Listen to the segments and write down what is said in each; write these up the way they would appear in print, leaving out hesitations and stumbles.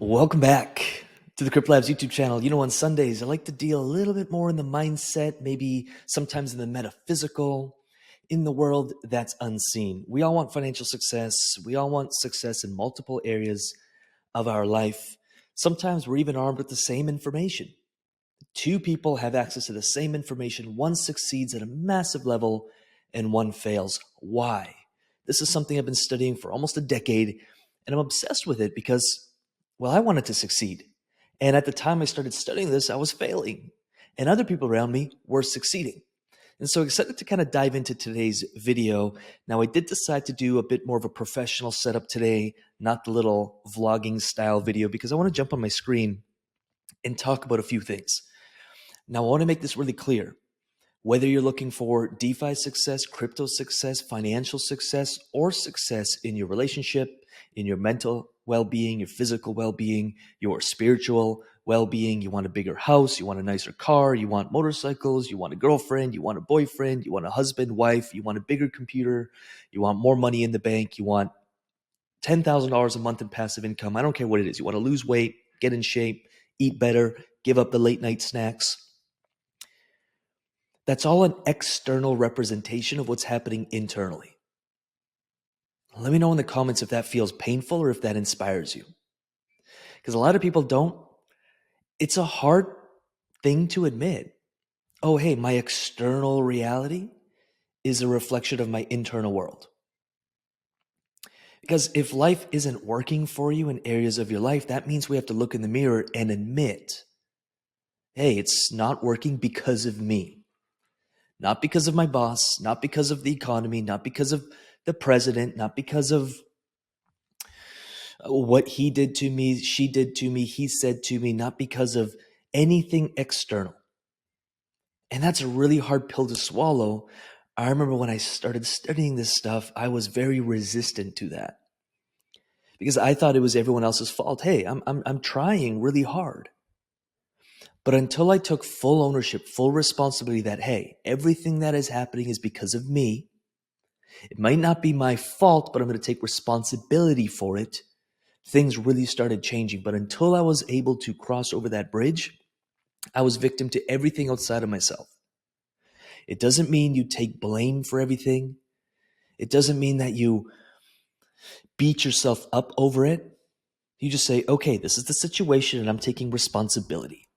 Welcome back to the CryptoLabs YouTube channel. You know, on Sundays, I like to deal a little bit more in the mindset, maybe sometimes in the metaphysical, in the world that's unseen. We all want financial success. We all want success in multiple areas of our life. Sometimes we're even armed with the same information. Two people have access to the same information. One succeeds at a massive level and one fails. Why? This is something I've been studying for almost a decade, and I'm obsessed with it because I wanted to succeed. And at the time I started studying this, I was failing. And other people around me were succeeding. And so excited to kind of dive into today's video. Now, I did decide to do a bit more of a professional setup today, not the little vlogging style video, because I want to jump on my screen and talk about a few things. Now, I want to make this really clear. Whether you're looking for DeFi success, crypto success, financial success, or success in your relationship, in your mental well-being, your physical well-being, your spiritual well-being, you want a bigger house, you want a nicer car, you want motorcycles, you want a girlfriend, you want a boyfriend, you want a husband, wife, you want a bigger computer, you want more money in the bank, you want $10,000 a month in passive income. I don't care what it is. You want to lose weight, get in shape, eat better, give up the late night snacks. That's all an external representation of what's happening internally. Let me know in the comments if that feels painful or if that inspires you. Because a lot of people don't. It's a hard thing to admit. Oh, hey, my external reality is a reflection of my internal world. Because if life isn't working for you in areas of your life, that means we have to look in the mirror and admit, hey, it's not working because of me. Not because of my boss, not because of the economy, not because of the president, not because of what he did to me, she did to me, he said to me, not because of anything external. And that's a really hard pill to swallow. I remember when I started studying this stuff, I was very resistant to that because I thought it was everyone else's fault. Hey, I'm trying really hard. But until I took full ownership, full responsibility that, hey, everything that is happening is because of me. It might not be my fault, but I'm going to take responsibility for it. Things really started changing. But until I was able to cross over that bridge, I was victim to everything outside of myself. It doesn't mean you take blame for everything. It doesn't mean that you beat yourself up over it. You just say, okay, this is the situation and I'm taking responsibility.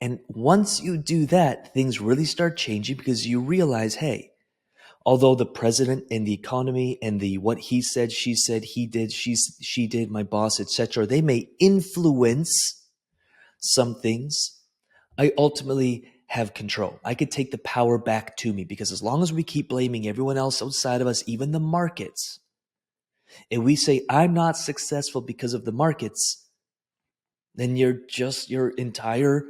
And once you do that, things really start changing because you realize, hey, although the president and the economy and the what he said, she said, he did, she did, my boss, etc., they may influence some things. I ultimately have control. I could take the power back to me because as long as we keep blaming everyone else outside of us, even the markets, and we say, I'm not successful because of the markets, then your entire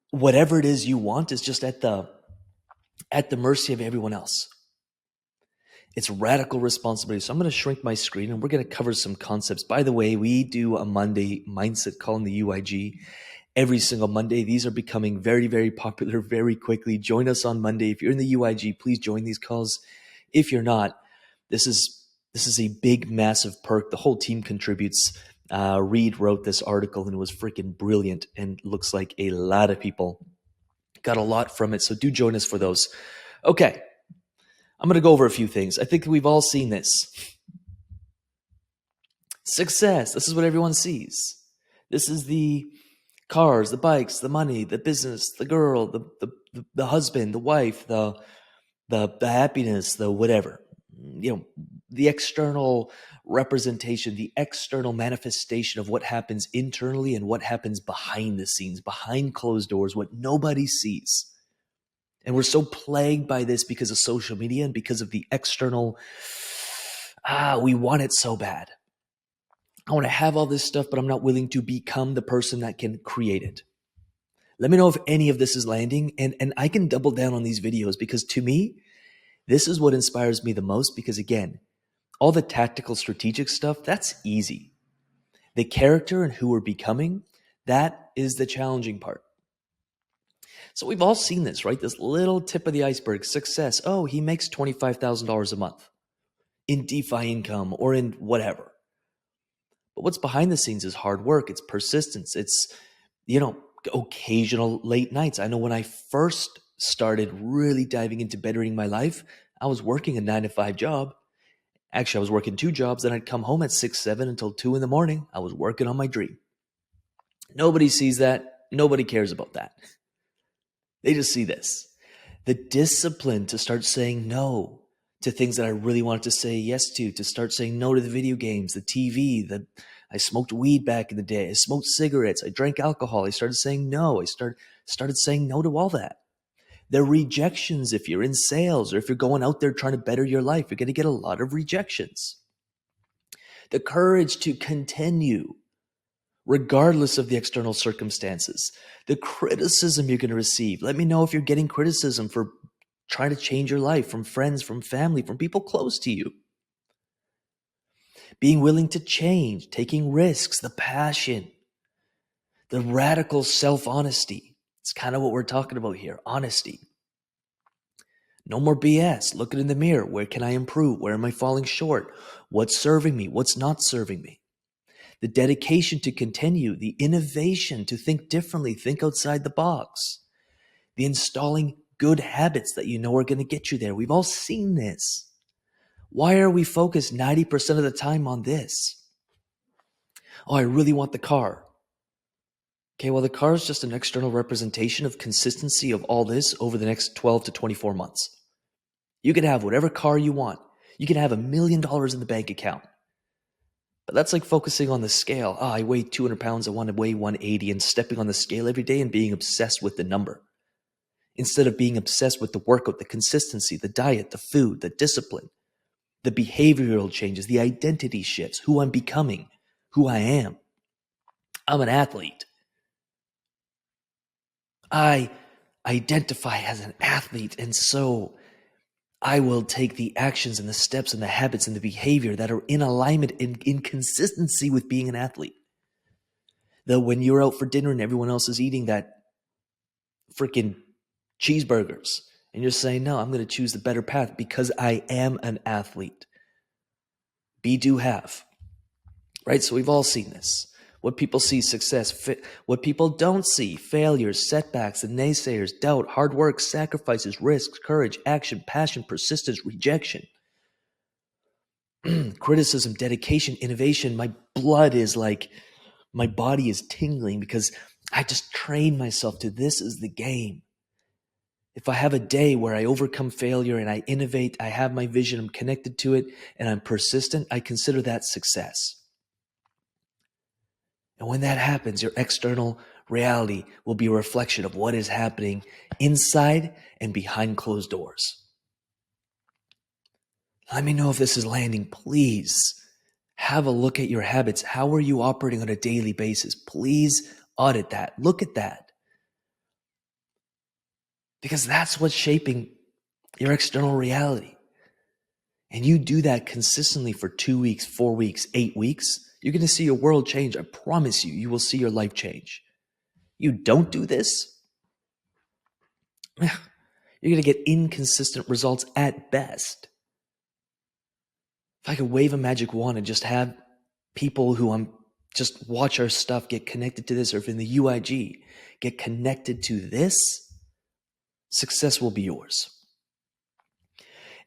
whatever it is you want is just at the mercy of everyone else. It's radical responsibility. So I'm going to shrink my screen and we're going to cover some concepts. By the way, we do a Monday mindset call in the UIG every single Monday. These are becoming very, very popular very quickly. Join us on Monday. If you're in the UIG, please join these calls. If you're not, this is a big, massive perk. The whole team contributes. Reed wrote this article and it was freaking brilliant and looks like a lot of people got a lot from it. So do join us for those. Okay. I'm going to go over a few things. I think we've all seen this. Success. This is what everyone sees. This is the cars, the bikes, the money, the business, the girl, the husband, the wife, the happiness, the whatever. You know, the external representation, the external manifestation of what happens internally and what happens behind the scenes, behind closed doors, what nobody sees. And we're so plagued by this because of social media and because of the external, we want it so bad. I want to have all this stuff, but I'm not willing to become the person that can create it. Let me know if any of this is landing, and I can double down on these videos because to me, this is what inspires me the most because again, all the tactical strategic stuff, that's easy. The character and who we're becoming, that is the challenging part. So we've all seen this, right? This little tip of the iceberg, success. Oh, he makes $25,000 a month in DeFi income or in whatever. But what's behind the scenes is hard work. It's persistence. It's, occasional late nights. I know when I first started really diving into bettering my life, I was working a 9 to 5 job. Actually, I was working 2 jobs. Then I'd come home at 6, 7 until 2 in the morning. I was working on my dream. Nobody sees that. Nobody cares about that. They just see this. The discipline to start saying no to things that I really wanted to say yes to start saying no to the video games, the TV, I smoked weed back in the day. I smoked cigarettes. I drank alcohol. I started saying no. I started saying no to all that. The rejections, if you're in sales or if you're going out there trying to better your life, you're going to get a lot of rejections. The courage to continue regardless of the external circumstances. The criticism you're going to receive. Let me know if you're getting criticism for trying to change your life from friends, from family, from people close to you. Being willing to change, taking risks, the passion, the radical self-honesty. It's kind of what we're talking about here, honesty. No more BS. Look in the mirror. Where can I improve? Where am I falling short? What's serving me? What's not serving me? The dedication to continue, the innovation to think differently, think outside the box, the installing good habits that you know are going to get you there. We've all seen this. Why are we focused 90% of the time on this? Oh, I really want the car. Okay, well, the car is just an external representation of consistency of all this over the next 12 to 24 months. You can have whatever car you want. You can have $1 million in the bank account. But that's like focusing on the scale. Oh, I weigh 200 pounds. I want to weigh 180 and stepping on the scale every day and being obsessed with the number. Instead of being obsessed with the workout, the consistency, the diet, the food, the discipline, the behavioral changes, the identity shifts, who I'm becoming, who I am. I'm an athlete. I identify as an athlete, and so I will take the actions and the steps and the habits and the behavior that are in alignment, in consistency with being an athlete. That when you're out for dinner and everyone else is eating that freaking cheeseburgers, and you're saying, no, I'm going to choose the better path because I am an athlete. Be, do, have. Right? So we've all seen this. What people see, success. What people don't see, failures, setbacks, the naysayers, doubt, hard work, sacrifices, risks, courage, action, passion, persistence, rejection. Criticism, dedication, innovation. My blood is like, my body is tingling because I just trained myself to this is the game. If I have a day where I overcome failure and I innovate, I have my vision, I'm connected to it, and I'm persistent, I consider that success. And when that happens, your external reality will be a reflection of what is happening inside and behind closed doors. Let me know if this is landing. Please have a look at your habits. How are you operating on a daily basis? Please audit that. Look at that. Because that's what's shaping your external reality. And you do that consistently for 2 weeks, 4 weeks, 8 weeks, you're going to see your world change. I promise you, you will see your life change. You don't do this, you're going to get inconsistent results at best. If I could wave a magic wand and just have people who just watch our stuff get connected to this, or if in the UIG get connected to this, success will be yours.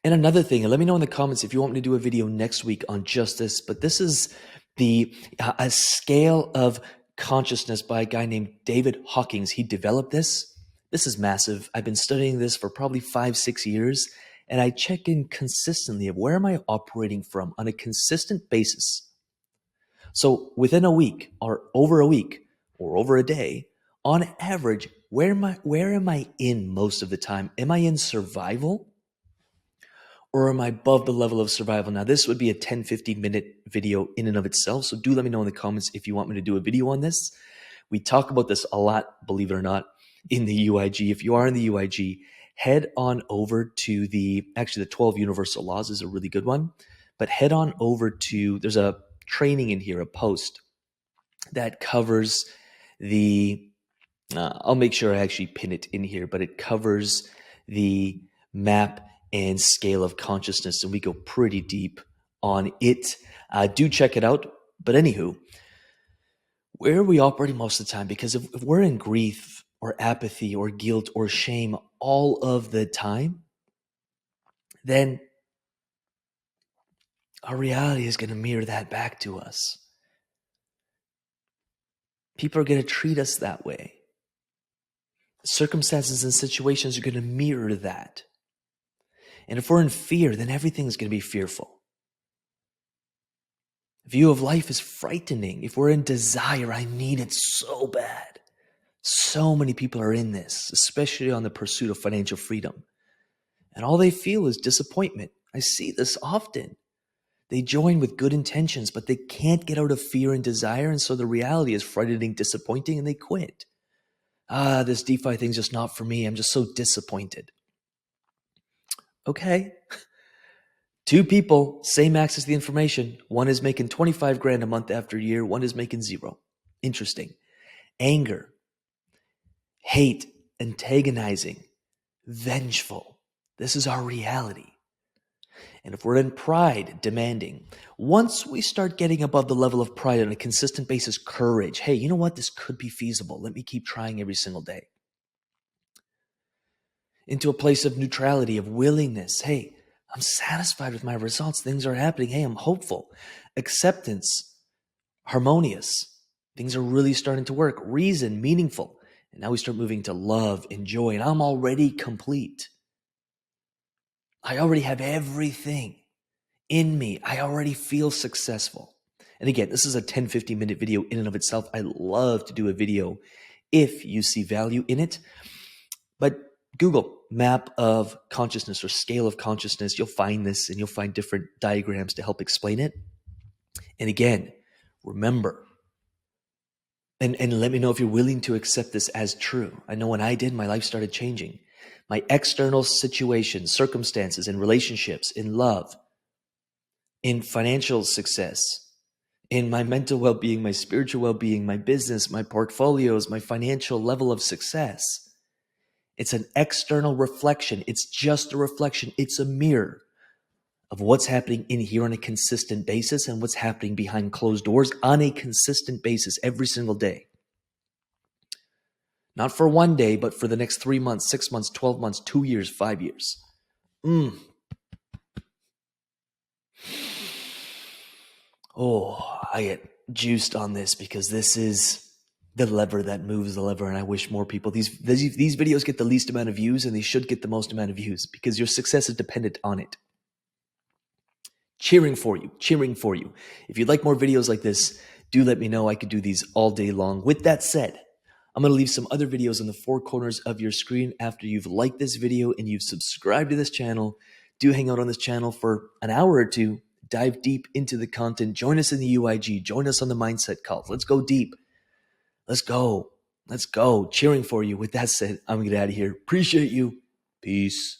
And another thing, and let me know in the comments if you want me to do a video next week on just this, but this is a scale of consciousness by a guy named David Hawkins. He developed this. This is massive. I've been studying this for probably 5-6 years, and I check in consistently of where am I operating from on a consistent basis. So within a week or over a day, on average, where am I in most of the time? Am I in survival? Or am I above the level of survival? Now, this would be a 10, 15-minute video in and of itself. So do let me know in the comments if you want me to do a video on this. We talk about this a lot, believe it or not, in the UIG. If you are in the UIG, head on over to the 12 Universal Laws is a really good one. But head on over to, there's a training in here, a post that covers I'll make sure I actually pin it in here, but it covers the map and scale of consciousness, and we go pretty deep on it. Do check it out. But anywho, where are we operating most of the time? Because if we're in grief or apathy or guilt or shame all of the time, then our reality is going to mirror that back to us. People are going to treat us that way. Circumstances and situations are going to mirror that. And if we're in fear, then everything is going to be fearful. View of life is frightening. If we're in desire, I need it so bad. So many people are in this, especially on the pursuit of financial freedom. And all they feel is disappointment. I see this often. They join with good intentions, but they can't get out of fear and desire. And so the reality is frightening, disappointing, and they quit. This DeFi thing's just not for me. I'm just so disappointed. Okay. Two people, same access to the information. One is making 25 grand a month after a year. One is making 0. Interesting. Anger, hate, antagonizing, vengeful. This is our reality. And if we're in pride, demanding, once we start getting above the level of pride on a consistent basis, courage, hey, you know what? This could be feasible. Let me keep trying every single day. Into a place of neutrality, of willingness. Hey, I'm satisfied with my results. Things are happening. Hey, I'm hopeful. Acceptance, harmonious. Things are really starting to work. Reason, meaningful. And now we start moving to love and joy. And I'm already complete. I already have everything in me. I already feel successful. And again, this is a 10, 15-minute video in and of itself. I love to do a video if you see value in it. But Google map of consciousness or scale of consciousness. You'll find this and you'll find different diagrams to help explain it. And again, remember, and let me know if you're willing to accept this as true. I know when I did, my life started changing. My external situations, circumstances, in relationships, in love, in financial success, in my mental well-being, my spiritual well-being, my business, my portfolios, my financial level of success. It's an external reflection. It's just a reflection. It's a mirror of what's happening in here on a consistent basis and what's happening behind closed doors on a consistent basis every single day. Not for one day, but for the next 3 months, 6 months, 12 months, 2 years, 5 years. Oh, I get juiced on this because this is the lever that moves the lever, and I wish more people, these videos get the least amount of views, and they should get the most amount of views because your success is dependent on it. Cheering for you, cheering for you. If you'd like more videos like this, do let me know. I could do these all day long. With that said, I'm going to leave some other videos in the 4 corners of your screen after you've liked this video and you've subscribed to this channel. Do hang out on this channel for an hour or two. Dive deep into the content. Join us in the UIG. Join us on the mindset calls. Let's go deep. Let's go. Let's go. Cheering for you. With that said, I'm going to get out of here. Appreciate you. Peace.